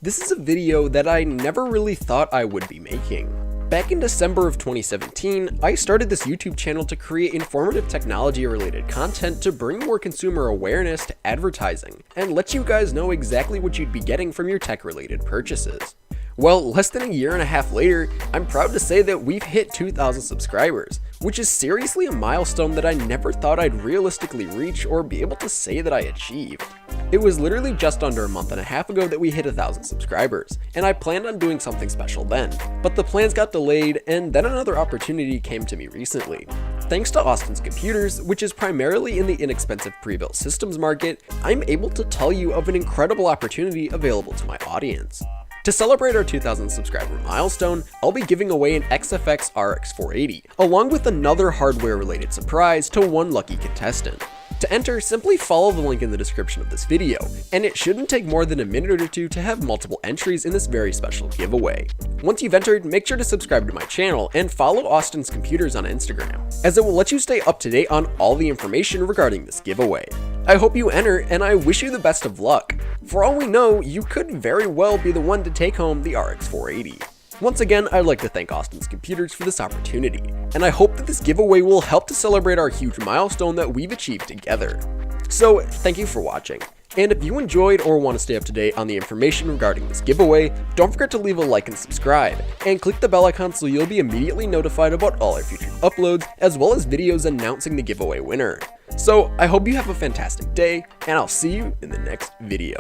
This is a video that I never really thought I would be making. Back in December of 2017, I started this YouTube channel to create informative technology-related content to bring more consumer awareness to advertising, and let you guys know exactly what you'd be getting from your tech-related purchases. Well, less than a year and a half later, I'm proud to say that we've hit 2,000 subscribers, which is seriously a milestone that I never thought I'd realistically reach or be able to say that I achieved. It was literally just under a month and a half ago that we hit 1,000 subscribers, and I planned on doing something special then. But the plans got delayed, and then another opportunity came to me recently. Thanks to Austin's Computers, which is primarily in the inexpensive pre-built systems market, I'm able to tell you of an incredible opportunity available to my audience. To celebrate our 2,000 subscriber milestone, I'll be giving away an XFX RX 480, along with another hardware-related surprise to one lucky contestant. To enter, simply follow the link in the description of this video, and it shouldn't take more than a minute or two to have multiple entries in this very special giveaway. Once you've entered, make sure to subscribe to my channel and follow Austin's Computers on Instagram, as it will let you stay up to date on all the information regarding this giveaway. I hope you enter, and I wish you the best of luck. For all we know, you could very well be the one to take home the RX 480. Once again, I'd like to thank Austin's Computers for this opportunity, and I hope that this giveaway will help to celebrate our huge milestone that we've achieved together. So, thank you for watching, and if you enjoyed or want to stay up to date on the information regarding this giveaway, don't forget to leave a like and subscribe, and click the bell icon so you'll be immediately notified about all our future uploads, as well as videos announcing the giveaway winner. So, I hope you have a fantastic day, and I'll see you in the next video.